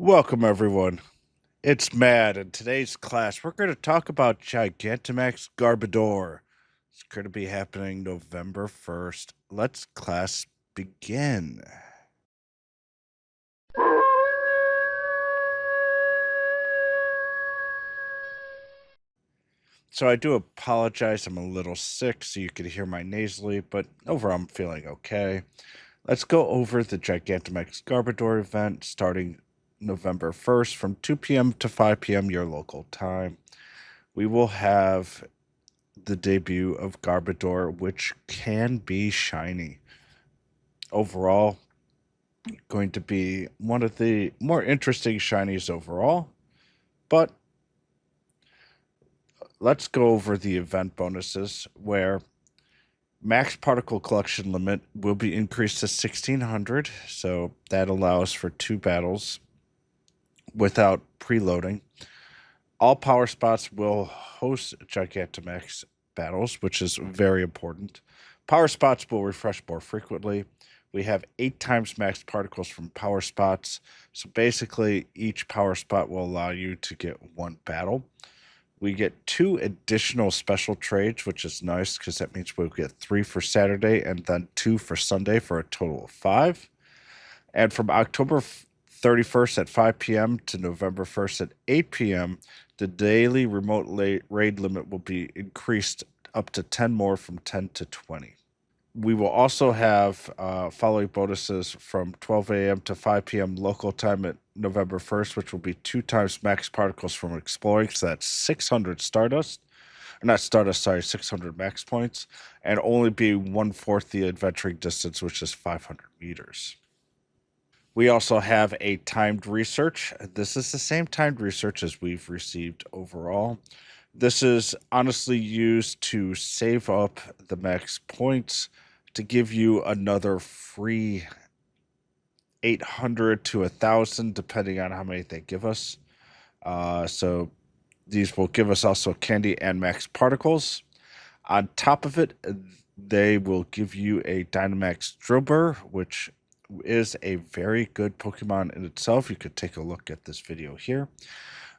Welcome, everyone. It's Matt. In today's class, we're going to talk about Gigantamax Garbodor. It's going to be happening November 1st. Let's class begin. So I do apologize. I'm a little sick, so you could hear my nasally, but overall, I'm feeling okay. Let's go over the Gigantamax Garbodor event starting November 1st from 2 p.m. to 5 p.m. your local time. We will have the debut of Garbodor, which can be shiny. Overall, going to be one of the more interesting shinies overall. But let's go over the event bonuses, where max particle collection limit will be increased to 1600, so that allows for 2 battles without preloading. All power spots will host Gigantamax battles, which is very important. Power spots will refresh more frequently. We have 8 times max particles from power spots. So basically, each power spot will allow you to get 1 battle. We get 2 additional special trades, which is nice because that means we'll get 3 for Saturday and then 2 for Sunday for a total of 5. And from October 31st at 5 p.m. to November 1st at 8 p.m., the daily remote raid limit will be increased up to 10 more from 10 to 20. We will also have following bonuses from 12 a.m. to 5 p.m. local time at November 1st, which will be 2 times max particles from exploring. So that's 600 Stardust. Not Stardust, sorry, 600 max points. And only be 1/4 the adventuring distance, which is 500 meters. We also have a timed research. This is the same timed research as we've received overall. This is honestly used to save up the max points to give you another free 800 to 1,000, depending on how many they give us. So these will give us also candy and max particles. On top of it, they will give you a Dynamax Drillbur, which is a very good Pokemon in itself. You could take a look at this video here.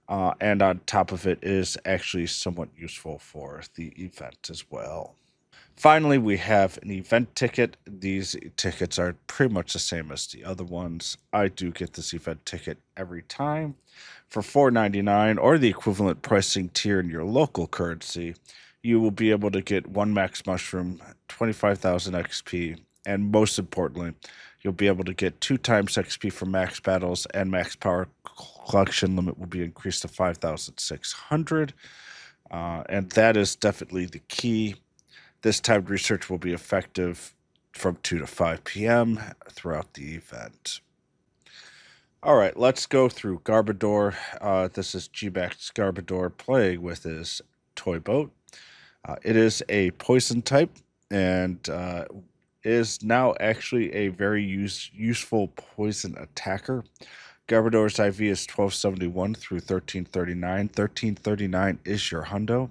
And on top of it is actually somewhat useful for the event as well. Finally, we have an event ticket. These tickets are pretty much the same as the other ones. I do get this event ticket every time for $4.99 or the equivalent pricing tier in your local currency. You will be able to get 1 max mushroom, 25,000 XP, and most importantly, you'll be able to get 2 times XP for max battles, and max power collection limit will be increased to 5,600. And that is definitely the key. This timed research will be effective from 2 to 5 p.m. throughout the event. All right, let's go through Garbodor. This is Gmax Garbodor playing with his toy boat. It is a poison type and is now actually a very useful poison attacker. Garbodor's IV is 1271 through 1339. 1339 is your hundo.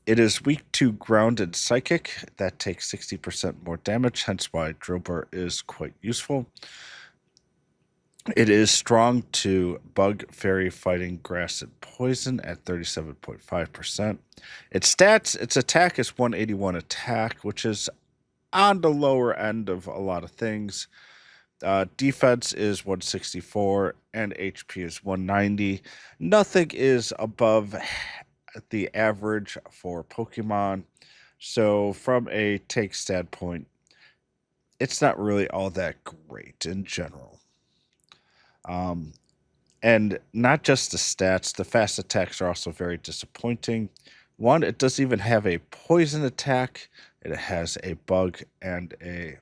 It is weak to ground and psychic. That takes 60% more damage, hence why Drillbur is quite useful. It is strong to bug, fairy, fighting, grass, and poison at 37.5%. Its stats, its attack is 181 attack, which is on the lower end of a lot of things. Defense is 164 and HP is 190. Nothing is above the average for Pokemon. So, from a take standpoint, it's not really all that great in general. Um, and not just the stats, the fast attacks are also very disappointing. One, it doesn't even have a poison attack, it has a bug and a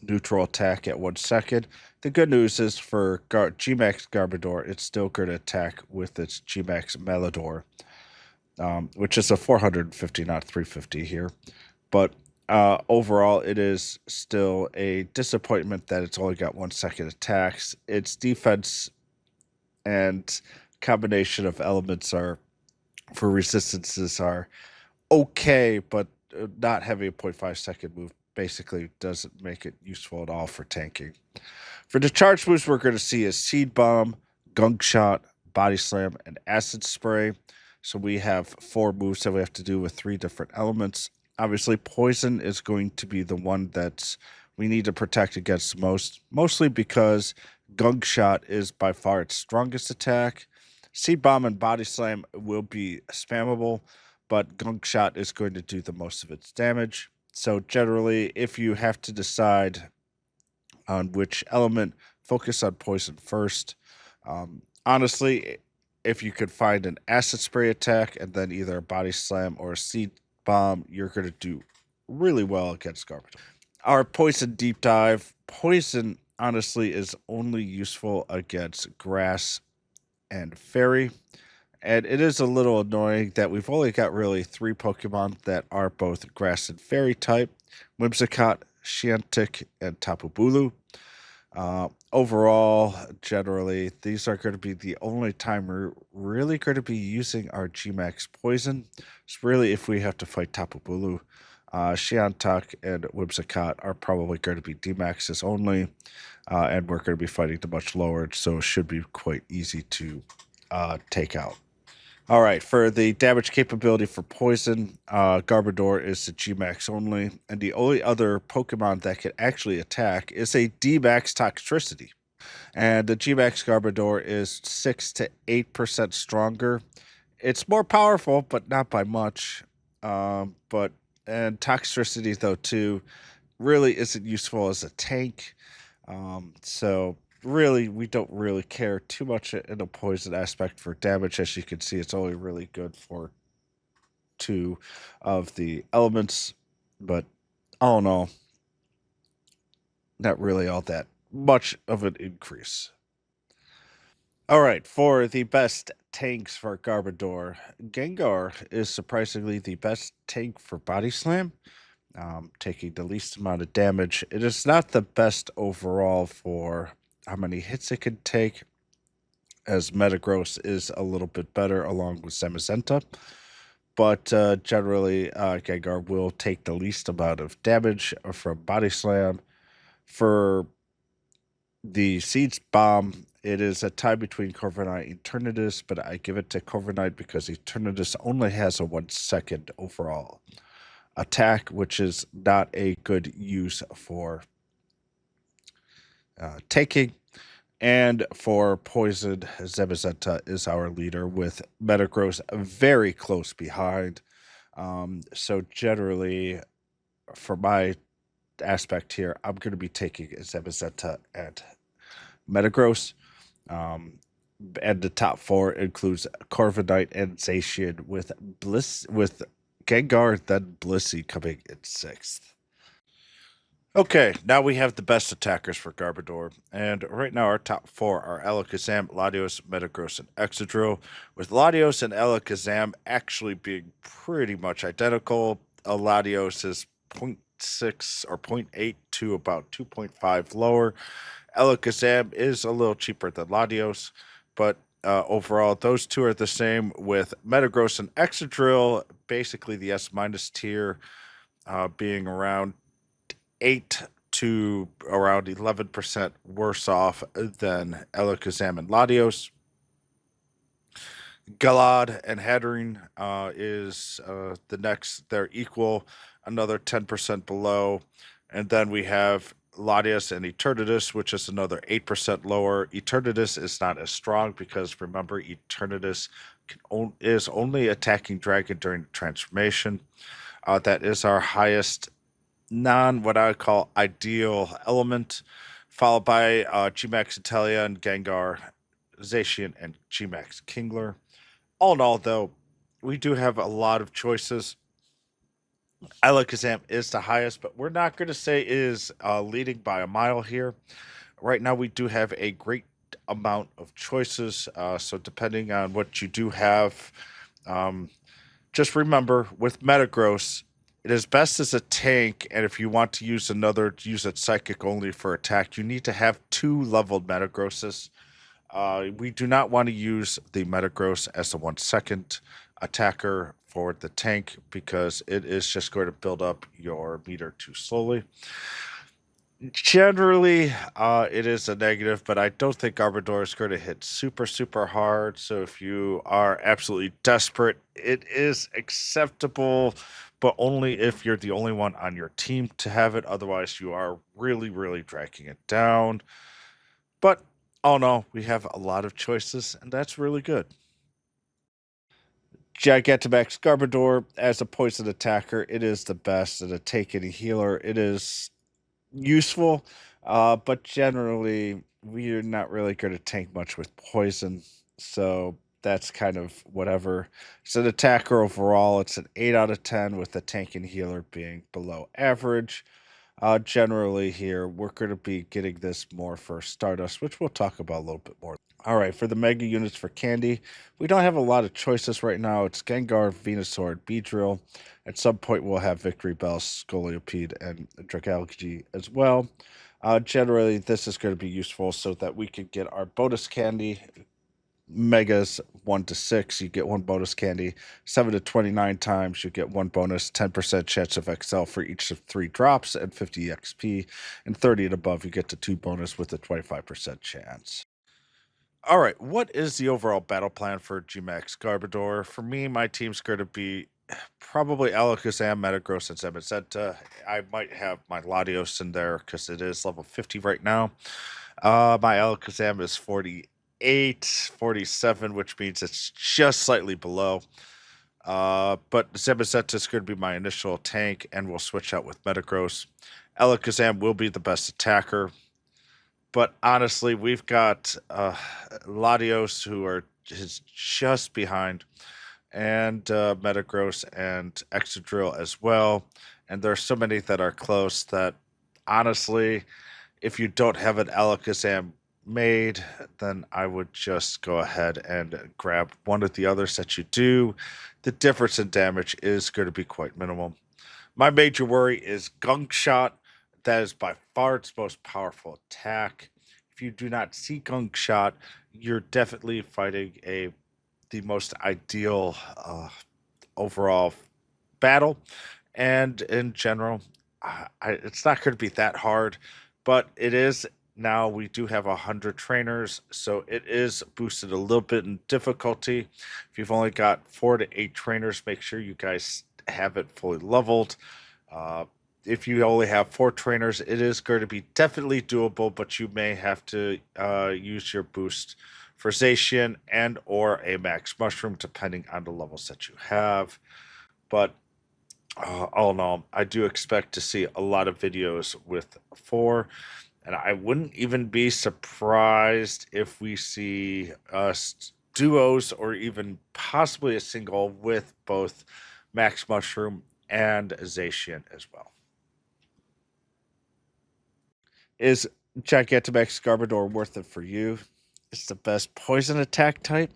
neutral attack at 1 second. The good news is for Gmax Garbodor, it's still going to attack with its Gmax Melodor, which is a 450, not 350 here. But overall, it is still a disappointment that it's only got 1 second attacks. Its defense and combination of elements are for resistances are okay, but not having a 0.5 second move basically doesn't make it useful at all for tanking. For the charge moves, we're going to see a Seed Bomb, Gunk Shot, Body Slam, and Acid Spray. So we have 4 moves that we have to do with 3 different elements. Obviously, Poison is going to be the one that we need to protect against most, mostly because Gunk Shot is by far its strongest attack. Seed Bomb and Body Slam will be spammable, but Gunk Shot is going to do the most of its damage. So generally, if you have to decide on which element, focus on poison first. Honestly, if you could find an acid spray attack and then either a body slam or a seed bomb, you're going to do really well against Garbodor. Our poison deep dive. Poison, honestly, is only useful against grass and fairy. And it is a little annoying that we've only got really 3 Pokemon that are both grass and fairy type: Whimsicott, Shantic, and Tapu Bulu. Overall, generally, these are going to be the only time we're really going to be using our Gmax Poison. It's really if we have to fight Tapu Bulu. Shantak and Whimsicott are probably going to be D-Maxes only, and we're going to be fighting the much lower, so it should be quite easy to take out. All right, for the damage capability for Poison, Garbodor is the G-Max only, and the only other Pokemon that can actually attack is a D-Max Toxtricity. And the G-Max Garbodor is 6 to 8% stronger. It's more powerful, but not by much. And Toxtricity, though, too, really isn't useful as a tank. So really, we don't really care too much in the poison aspect for damage. As you can see, it's only really good for 2 of the elements, but all in all, not really all that much of an increase. All right, for the best tanks for Garbodor, Gengar is surprisingly the best tank for Body Slam, taking the least amount of damage. It is not the best overall for how many hits it can take, as Metagross is a little bit better along with Zamazenta. But generally, Gengar will take the least amount of damage from Body Slam. For the Seeds Bomb, it is a tie between Corviknight and Eternatus, but I give it to Corviknight because Eternatus only has a 1-second overall attack, which is not a good use for taking. And for Poison, Zamazenta is our leader, with Metagross very close behind. So generally, for my aspect here, I'm going to be taking Zamazenta and Metagross. And the top 4 includes Corviknight and Zacian, with Gengar, then Blissey coming in 6th. Okay, now we have the best attackers for Garbodor, and right now our top 4 are Alakazam, Latios, Metagross, and Excadrill, with Latios and Alakazam actually being pretty much identical. Latios is 0.6 or 0.8 to about 2.5 lower. Alakazam is a little cheaper than Latios, but overall, those 2 are the same, with Metagross and Excadrill basically the S minus tier, being around 8 to around 11% worse off than Alakazam and Latios. Galad and Hatterene is the next. They're equal, another 10% below. And then we have Latias and Eternatus, which is another 8% lower. Eternatus is not as strong because, remember, Eternatus is only attacking Dragon during the transformation. That is our highest what I would call ideal element, followed by Gmax Intelia and Gengar, Zacian, and Gmax Kingler. All in all, though, we do have a lot of choices. Alakazam is the highest, but we're not going to say is leading by a mile here. Right now, we do have a great amount of choices. So depending on what you do have, just remember with Metagross, it is best as a tank, and if you want to use it psychic only for attack, you need to have 2 leveled Metagrosses. We do not want to use the Metagross as a 1-second attacker for the tank because it is just going to build up your meter too slowly. Generally, it is a negative, but I don't think Garbodor is going to hit super, super hard. So if you are absolutely desperate, it is acceptable, but only if you're the only one on your team to have it. Otherwise, you are really, really dragging it down. But oh no, we have a lot of choices, and that's really good. Gigantamax Garbodor, as a poison attacker, it is the best. And a take any healer, it is useful, but generally we're not really going to tank much with poison, so that's kind of whatever. It's an attacker overall. It's an 8 out of 10 with the tank and healer being below average. Generally here we're going to be getting this more for Stardust, which we'll talk about a little bit more. All right, for the mega units for Candy, we don't have a lot of choices right now. It's Gengar, Venusaur, Beedrill. At some point, we'll have Victory Bell, Scolipede, and Dragalge as well. Generally, this is going to be useful so that we can get our bonus candy. Megas 1 to 6, you get one bonus candy. 7 to 29 times, you get one bonus. 10% chance of XL for each of 3 drops and 50 XP. And 30 and above, you get to 2 bonus with a 25% chance. All right, what is the overall battle plan for Gmax Garbodor? For me, my team's going to be probably Alakazam, Metagross, and Zamazenta. I might have my Latios in there because it is level 50 right now. My Alakazam is 48, 47, which means it's just slightly below. But Zamazenta is going to be my initial tank, and we'll switch out with Metagross. Alakazam will be the best attacker. But honestly, we've got Latios who are just behind, and Metagross and Exadrill as well. And there are so many that are close that honestly, if you don't have an Alakazam made, then I would just go ahead and grab one of the others that you do. The difference in damage is going to be quite minimal. My major worry is Gunk Shot. That is by far its most powerful attack. If you do not see Gunk Shot, you're definitely fighting the most ideal overall battle. And in general, it's not going to be that hard, but it is now. We do have 100 trainers, so it is boosted a little bit in difficulty. If you've only got 4 to 8 trainers, make sure you guys have it fully leveled. Uh, if you only have 4 trainers, it is going to be definitely doable, but you may have to use your boost for Zacian and or a Max Mushroom, depending on the levels that you have. But all in all, I do expect to see a lot of videos with 4, and I wouldn't even be surprised if we see duos or even possibly a single with both Max Mushroom and Zacian as well. Is Gigantamax Garbodor worth it for you? It's the best poison attack type,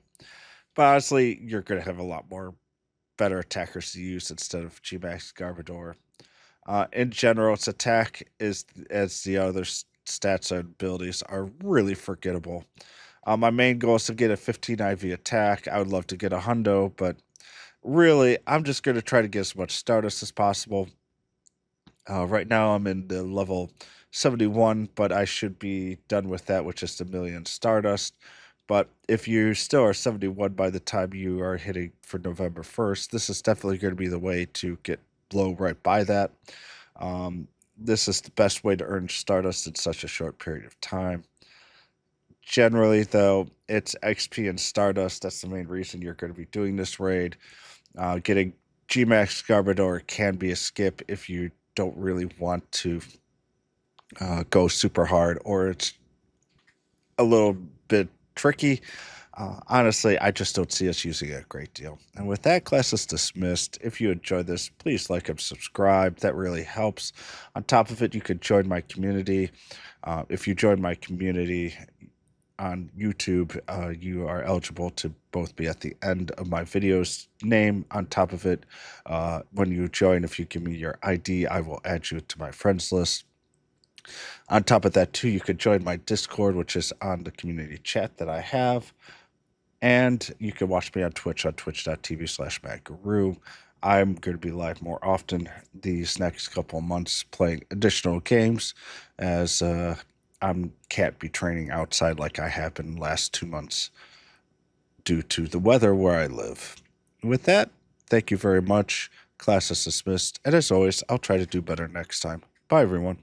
but honestly, you're going to have a lot more better attackers to use instead of Gmax Garbodor. In general, its attack is as the other stats and abilities are really forgettable. My main goal is to get a 15 IV attack. I would love to get a hundo, but really, I'm just going to try to get as much Stardust as possible. Right now, I'm in the level 71, but I should be done with that with just a million Stardust. But if you still are 71 by the time you are hitting for November 1st, this is definitely going to be the way to get blow right by that. This is the best way to earn Stardust in such a short period of time. Generally, though, it's XP and Stardust. That's the main reason you're going to be doing this raid. Getting Gmax Garbodor can be a skip if you don't really want to go super hard, or it's a little bit tricky. Honestly, I just don't see us using it a great deal. And with that, class is dismissed. If you enjoyed this, please like and subscribe. That really helps. On top of it, you could join my community. If you join my community on YouTube, you are eligible to both be at the end of my video's name. On top of it, when you join, if you give me your ID, I will add you to my friends list. On top of that, too, you could join my Discord, which is on the community chat that I have. And you can watch me on Twitch, on twitch.tv/Madgarou. I'm going to be live more often these next couple of months playing additional games as I can't be training outside like I have been last 2 months due to the weather where I live. With that, thank you very much. Class is dismissed, and as always, I'll try to do better next time. Bye, everyone.